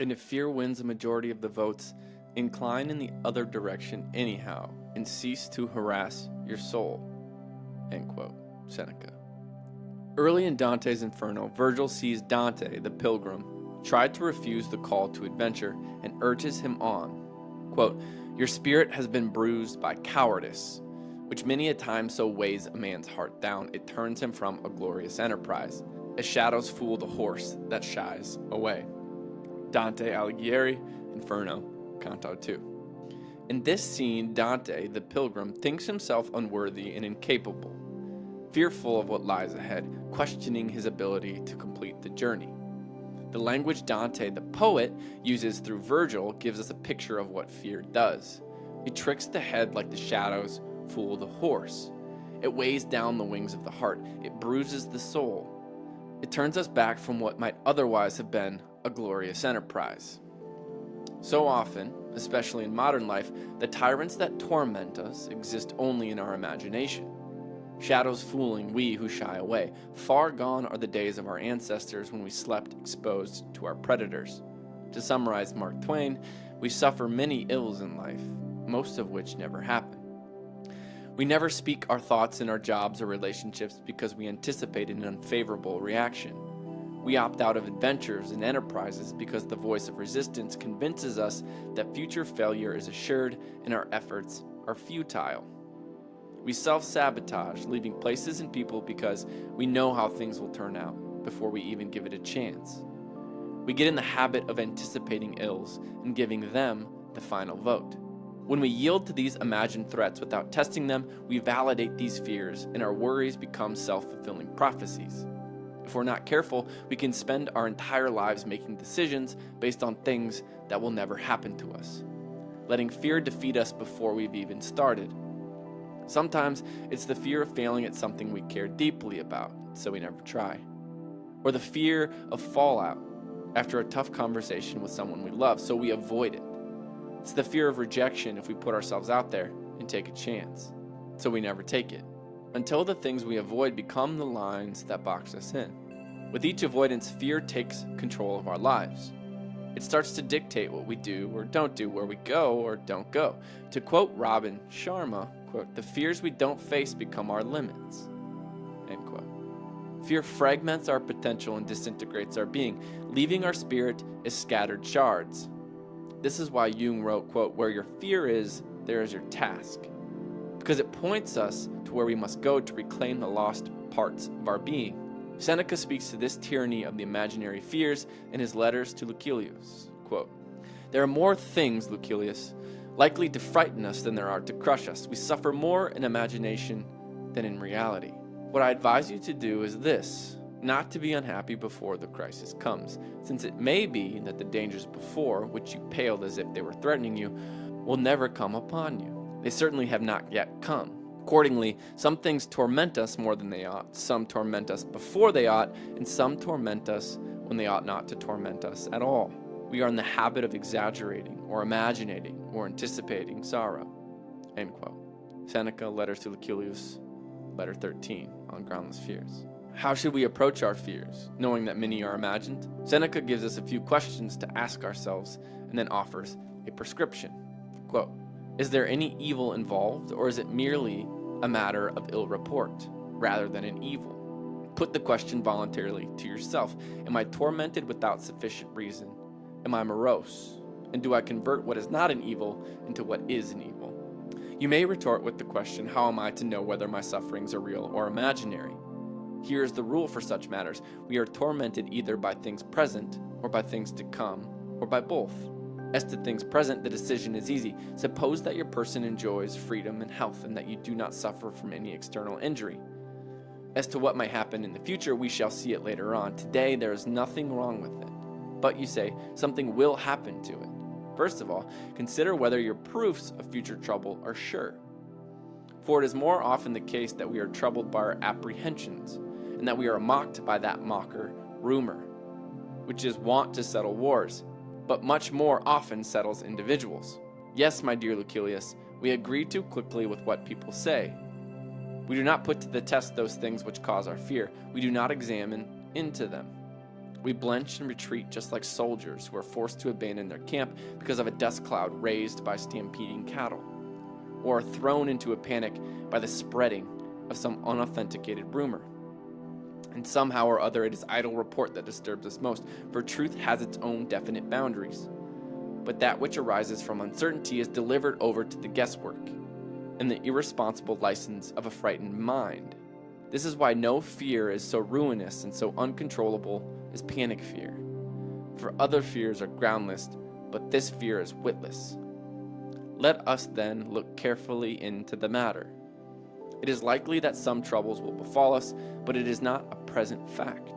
And if fear wins a majority of the votes, incline in the other direction anyhow, and cease to harass your soul. End quote. Seneca. Early in Dante's Inferno, Virgil sees Dante, the pilgrim, try to refuse the call to adventure and urges him on. Quote, "Your spirit has been bruised by cowardice, which many a time so weighs a man's heart down, it turns him from a glorious enterprise, as shadows fool the horse that shies away." Dante Alighieri, Inferno, Canto 2. In this scene, Dante, the pilgrim, thinks himself unworthy and incapable, fearful of what lies ahead, questioning his ability to complete the journey. The language Dante, the poet, uses through Virgil gives us a picture of what fear does. It tricks the head like the shadows fool the horse. It weighs down the wings of the heart. It bruises the soul. It turns us back from what might otherwise have been a glorious enterprise. So often, especially in modern life, the tyrants that torment us exist only in our imagination. Shadows fooling we who shy away. Far gone are the days of our ancestors when we slept exposed to our predators. To summarize Mark Twain, we suffer many ills in life, most of which never happen. We never speak our thoughts in our jobs or relationships because we anticipate an unfavorable reaction. We opt out of adventures and enterprises because the voice of resistance convinces us that future failure is assured and our efforts are futile. We self-sabotage, leaving places and people because we know how things will turn out before we even give it a chance. We get in the habit of anticipating ills and giving them the final vote. When we yield to these imagined threats without testing them, we validate these fears and our worries become self-fulfilling prophecies. If we're not careful, we can spend our entire lives making decisions based on things that will never happen to us, letting fear defeat us before we've even started. Sometimes it's the fear of failing at something we care deeply about, so we never try. Or the fear of fallout after a tough conversation with someone we love, so we avoid it. It's the fear of rejection if we put ourselves out there and take a chance, so we never take it, until the things we avoid become the lines that box us in. With each avoidance, fear takes control of our lives. It starts to dictate what we do or don't do, where we go or don't go. To quote Robin Sharma, quote, "The fears we don't face become our limits." End quote. Fear fragments our potential and disintegrates our being, leaving our spirit as scattered shards. This is why Jung wrote, quote, "Where your fear is, there is your task," because it points us to where we must go to reclaim the lost parts of our being. Seneca speaks to this tyranny of the imaginary fears in his letters to Lucilius, quote, "There are more things, Lucilius, likely to frighten us than there are to crush us. We suffer more in imagination than in reality. What I advise you to do is this, not to be unhappy before the crisis comes, since it may be that the dangers before, which you paled as if they were threatening you, will never come upon you. They certainly have not yet come. Accordingly, some things torment us more than they ought, some torment us before they ought, and some torment us when they ought not to torment us at all. We are in the habit of exaggerating or imagining or anticipating sorrow." End quote. Seneca, Letters to Lucilius, Letter 13, on groundless fears. How should we approach our fears, knowing that many are imagined? Seneca gives us a few questions to ask ourselves and then offers a prescription. Quote, "Is there any evil involved, or is it merely a matter of ill report, rather than an evil? Put the question voluntarily to yourself. Am I tormented without sufficient reason? Am I morose? And do I convert what is not an evil into what is an evil?" You may retort with the question, how am I to know whether my sufferings are real or imaginary? Here is the rule for such matters. We are tormented either by things present, or by things to come, or by both. As to things present, the decision is easy. Suppose that your person enjoys freedom and health, and that you do not suffer from any external injury. As to what might happen in the future, we shall see it later on. Today, there is nothing wrong with it. But you say, something will happen to it. First of all, consider whether your proofs of future trouble are sure. For it is more often the case that we are troubled by our apprehensions, and that we are mocked by that mocker, rumor, which is wont to settle wars, but much more often settles individuals. Yes, my dear Lucilius, we agree too quickly with what people say. We do not put to the test those things which cause our fear. We do not examine into them. We blench and retreat just like soldiers who are forced to abandon their camp because of a dust cloud raised by stampeding cattle, or are thrown into a panic by the spreading of some unauthenticated rumor. And somehow or other it is idle report that disturbs us most, for truth has its own definite boundaries. But that which arises from uncertainty is delivered over to the guesswork and the irresponsible license of a frightened mind. This is why no fear is so ruinous and so uncontrollable as panic fear. For other fears are groundless, but this fear is witless. Let us then look carefully into the matter. It is likely that some troubles will befall us, but it is not a present fact.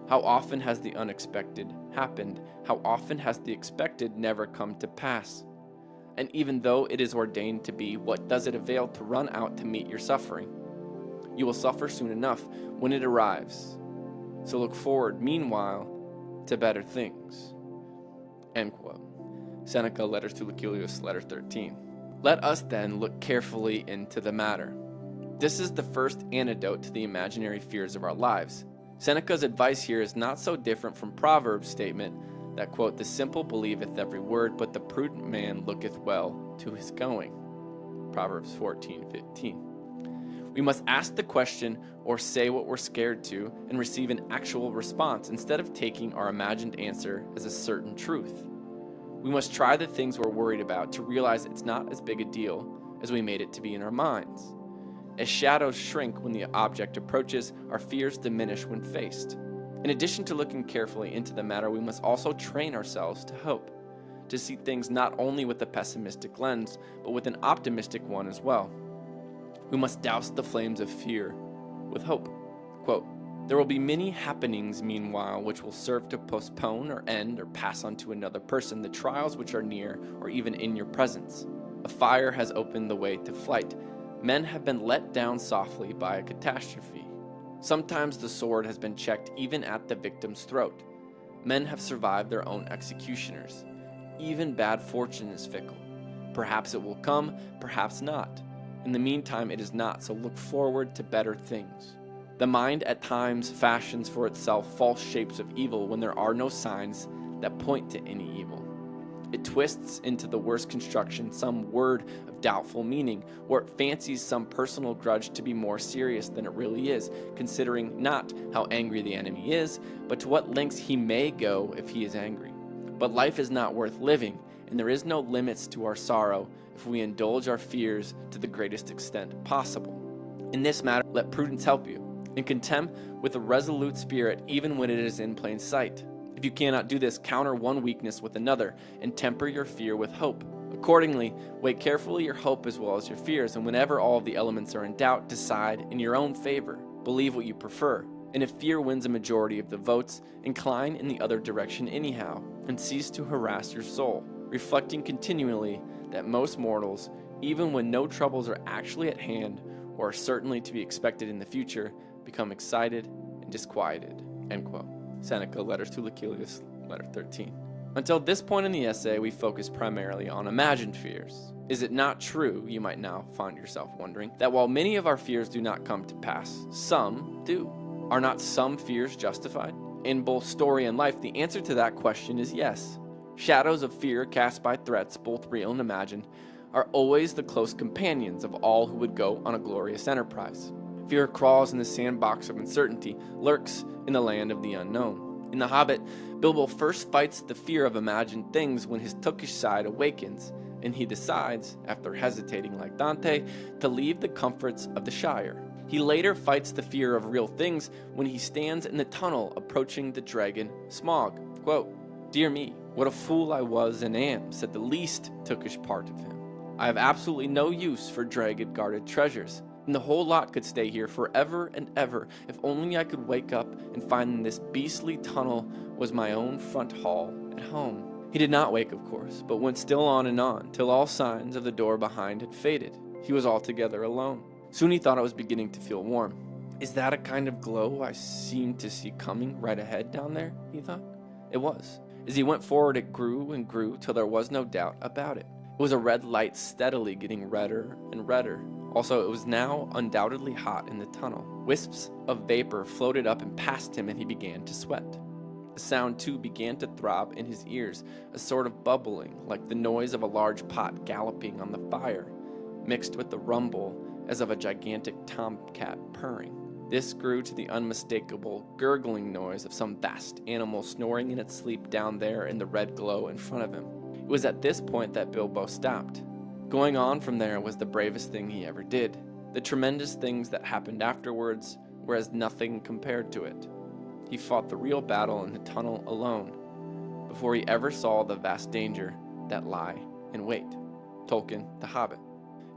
How often has the unexpected happened? How often has the expected never come to pass? And even though it is ordained to be, what does it avail to run out to meet your suffering? You will suffer soon enough when it arrives. So look forward, meanwhile, to better things. End quote. Seneca, Letters to Lucilius, Letter 13. Let us then look carefully into the matter. This is the first antidote to the imaginary fears of our lives. Seneca's advice here is not so different from Proverbs' statement that, quote, the simple believeth every word, but the prudent man looketh well to his going. Proverbs 14:15. We must ask the question or say what we're scared to and receive an actual response instead of taking our imagined answer as a certain truth. We must try the things we're worried about to realize it's not as big a deal as we made it to be in our minds. As shadows shrink when the object approaches, our fears diminish when faced. In addition to looking carefully into the matter, we must also train ourselves to hope, to see things not only with a pessimistic lens, but with an optimistic one as well. We must douse the flames of fear with hope. Quote, there will be many happenings meanwhile which will serve to postpone or end or pass on to another person the trials which are near or even in your presence. A fire has opened the way to flight. Men have been let down softly by a catastrophe. Sometimes the sword has been checked even at the victim's throat. Men have survived their own executioners. Even bad fortune is fickle. Perhaps it will come, perhaps not. In the meantime, it is not, so look forward to better things. The mind at times fashions for itself false shapes of evil when there are no signs that point to any evil. It twists into the worst construction some word of doubtful meaning, or it fancies some personal grudge to be more serious than it really is, considering not how angry the enemy is, but to what lengths he may go if he is angry. But life is not worth living, and there is no limits to our sorrow if we indulge our fears to the greatest extent possible. In this matter, let prudence help you, and contend with a resolute spirit even when it is in plain sight. If you cannot do this, counter one weakness with another, and temper your fear with hope. Accordingly, weigh carefully your hope as well as your fears, and whenever all of the elements are in doubt, decide in your own favor. Believe what you prefer, and if fear wins a majority of the votes, incline in the other direction anyhow, and cease to harass your soul, reflecting continually that most mortals, even when no troubles are actually at hand or are certainly to be expected in the future, become excited and disquieted. End quote. Seneca, Letters to Lucilius, Letter 13. Until this point in the essay, we focus primarily on imagined fears. Is it not true, you might now find yourself wondering, that while many of our fears do not come to pass, some do? Are not some fears justified? In both story and life, the answer to that question is yes. Shadows of fear cast by threats, both real and imagined, are always the close companions of all who would go on a glorious enterprise. Fear crawls in the sandbox of uncertainty, lurks in the land of the unknown. In The Hobbit, Bilbo first fights the fear of imagined things when his Tookish side awakens, and he decides, after hesitating like Dante, to leave the comforts of the Shire. He later fights the fear of real things when he stands in the tunnel approaching the dragon Smaug. Quote, "Dear me, what a fool I was and am," said the least Tookish part of him. "I have absolutely no use for dragon-guarded treasures, and the whole lot could stay here forever and ever if only I could wake up and find this beastly tunnel was my own front hall at home." He did not wake, of course, but went still on, till all signs of the door behind had faded. He was altogether alone. Soon he thought it was beginning to feel warm. "Is that a kind of glow I seem to see coming right ahead down there?" he thought. It was. As he went forward, it grew and grew till there was no doubt about it. It was a red light steadily getting redder and redder. Also, it was now undoubtedly hot in the tunnel. Wisps of vapor floated up and past him, and he began to sweat. A A sound too began to throb in his ears, a sort of bubbling, like the noise of a large pot galloping on the fire, mixed with the rumble as of a gigantic tomcat purring. This grew to the unmistakable, gurgling noise of some vast animal snoring in its sleep down there in the red glow in front of him. It was at this point that Bilbo stopped. Going on from there was the bravest thing he ever did. The tremendous things that happened afterwards were as nothing compared to it. He fought the real battle in the tunnel alone, before he ever saw the vast danger that lie in wait. Tolkien, The Hobbit.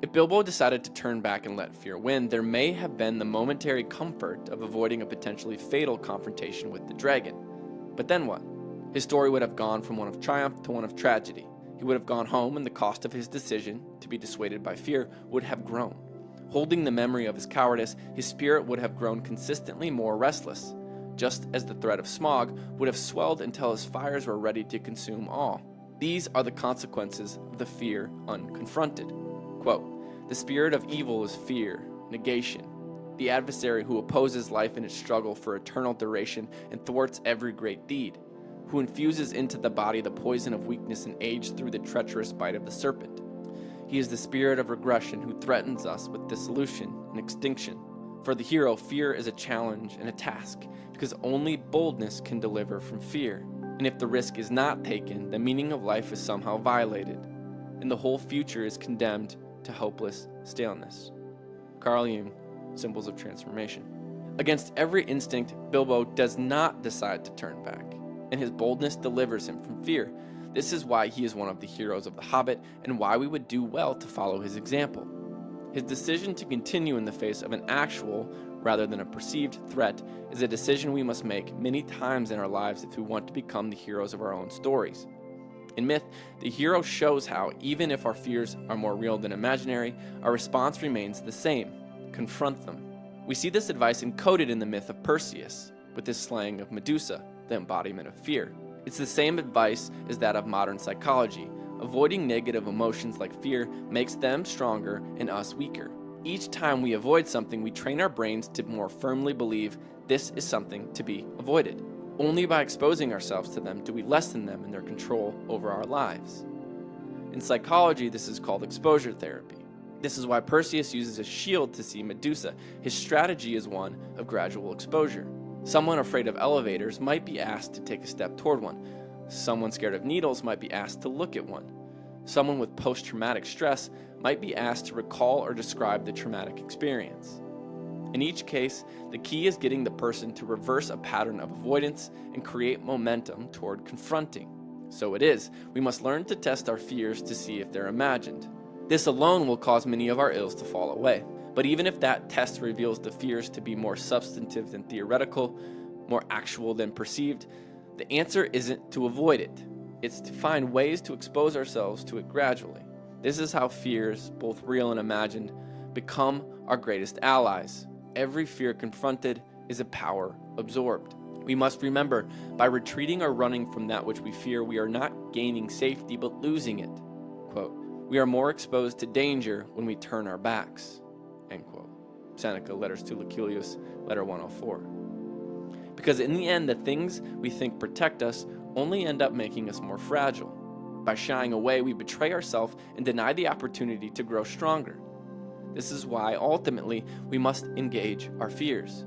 If Bilbo decided to turn back and let fear win, there may have been the momentary comfort of avoiding a potentially fatal confrontation with the dragon. But then what? His story would have gone from one of triumph to one of tragedy. He would have gone home, and the cost of his decision to be dissuaded by fear would have grown. Holding the memory of his cowardice, his spirit would have grown consistently more restless, just as the threat of smog would have swelled until his fires were ready to consume all. These are the consequences of the fear unconfronted. Quote, "The spirit of evil is fear, negation, the adversary who opposes life in its struggle for eternal duration and thwarts every great deed, who infuses into the body the poison of weakness and age through the treacherous bite of the serpent. He is the spirit of regression who threatens us with dissolution and extinction. For the hero, fear is a challenge and a task, because only boldness can deliver from fear. And if the risk is not taken, the meaning of life is somehow violated, and the whole future is condemned to hopeless staleness." Carl Jung, Symbols of Transformation. Against every instinct, Bilbo does not decide to turn back, and his boldness delivers him from fear. This is why he is one of the heroes of The Hobbit, and why we would do well to follow his example. His decision to continue in the face of an actual, rather than a perceived, threat is a decision we must make many times in our lives if we want to become the heroes of our own stories. In myth, the hero shows how, even if our fears are more real than imaginary, our response remains the same: confront them. We see this advice encoded in the myth of Perseus, with his slaying of Medusa, the embodiment of fear. It's the same advice as that of modern psychology. Avoiding negative emotions like fear makes them stronger and us weaker. Each time we avoid something, we train our brains to more firmly believe this is something to be avoided. Only by exposing ourselves to them do we lessen them in their control over our lives. In psychology, this is called exposure therapy. This is why Perseus uses a shield to see Medusa. His strategy is one of gradual exposure. Someone afraid of elevators might be asked to take a step toward one. Someone scared of needles might be asked to look at one. Someone with post-traumatic stress might be asked to recall or describe the traumatic experience. In each case, the key is getting the person to reverse a pattern of avoidance and create momentum toward confronting. So it is, we must learn to test our fears to see if they're imagined. This alone will cause many of our ills to fall away. But even if that test reveals the fears to be more substantive than theoretical, more actual than perceived, the answer isn't to avoid it. It's to find ways to expose ourselves to it gradually. This is how fears, both real and imagined, become our greatest allies. Every fear confronted is a power absorbed. We must remember, by retreating or running from that which we fear, we are not gaining safety but losing it. Quote, "We are more exposed to danger when we turn our backs." End quote. Seneca, Letters to Lucullus, Letter 104. Because in the end, the things we think protect us only end up making us more fragile. By shying away, we betray ourselves and deny the opportunity to grow stronger. This is why, ultimately, we must engage our fears,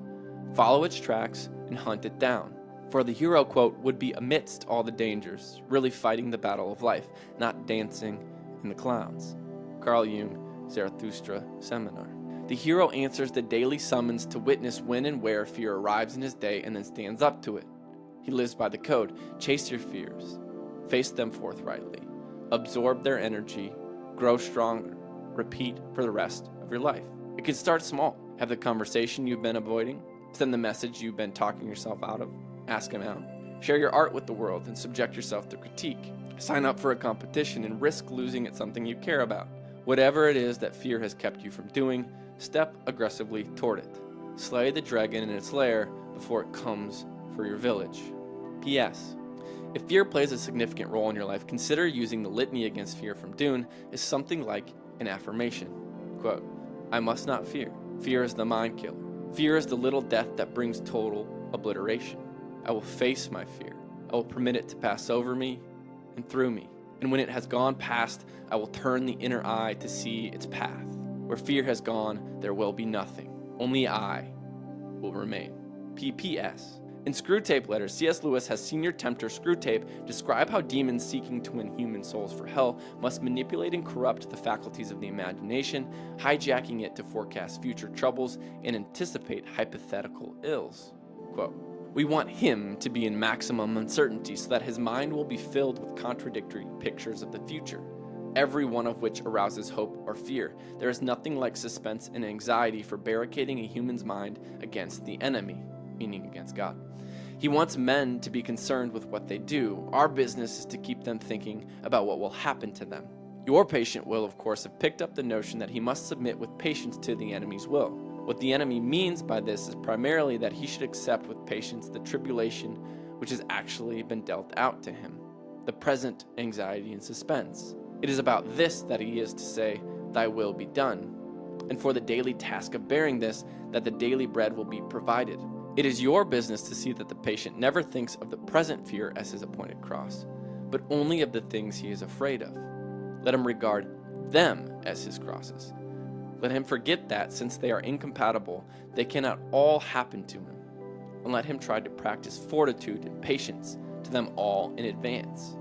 follow its tracks, and hunt it down. For the hero, quote, would be amidst all the dangers, really fighting the battle of life, not dancing in the clouds. Carl Jung, Zarathustra Seminar. The hero answers the daily summons to witness when and where fear arrives in his day and then stands up to it. He lives by the code: chase your fears, face them forthrightly, absorb their energy, grow stronger, repeat for the rest of your life. It can start small. Have the conversation you've been avoiding, send the message you've been talking yourself out of, ask him out. Share your art with the world and subject yourself to critique. Sign up for a competition and risk losing at something you care about. Whatever it is that fear has kept you from doing, step aggressively toward it. Slay the dragon in its lair before it comes for your village. P.S. If fear plays a significant role in your life, consider using the litany against fear from Dune as something like an affirmation. Quote, "I must not fear. Fear is the mind killer. Fear is the little death that brings total obliteration. I will face my fear. I will permit it to pass over me and through me. And when it has gone past, I will turn the inner eye to see its path. Where fear has gone, there will be nothing. Only I will remain. P.P.S. In Screwtape Letters, C.S. Lewis has senior tempter Screwtape describe how demons seeking to win human souls for hell must manipulate and corrupt the faculties of the imagination, hijacking it to forecast future troubles and anticipate hypothetical ills. Quote, "We want him to be in maximum uncertainty so that his mind will be filled with contradictory pictures of the future, every one of which arouses hope or fear. There is nothing like suspense and anxiety for barricading a human's mind against the enemy," meaning against God. He wants men to be concerned with what they do. Our business is to keep them thinking about what will happen to them. Your patient will, of course, have picked up the notion that he must submit with patience to the enemy's will. What the enemy means by this is primarily that he should accept with patience the tribulation which has actually been dealt out to him, the present anxiety and suspense. It is about this that he is to say, "Thy will be done," and for the daily task of bearing this, that the daily bread will be provided. It is your business to see that the patient never thinks of the present fear as his appointed cross, but only of the things he is afraid of. Let him regard them as his crosses. Let him forget that, since they are incompatible, they cannot all happen to him, and let him try to practice fortitude and patience to them all in advance.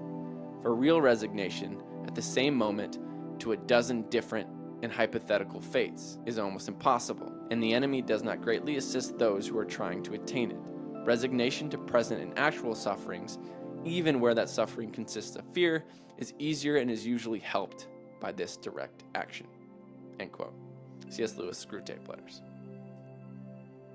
For real resignation at the same moment to a dozen different and hypothetical fates is almost impossible, and the enemy does not greatly assist those who are trying to attain it. Resignation to present and actual sufferings, even where that suffering consists of fear, is easier and is usually helped by this direct action. End quote. C.S. Lewis, Screwtape Letters.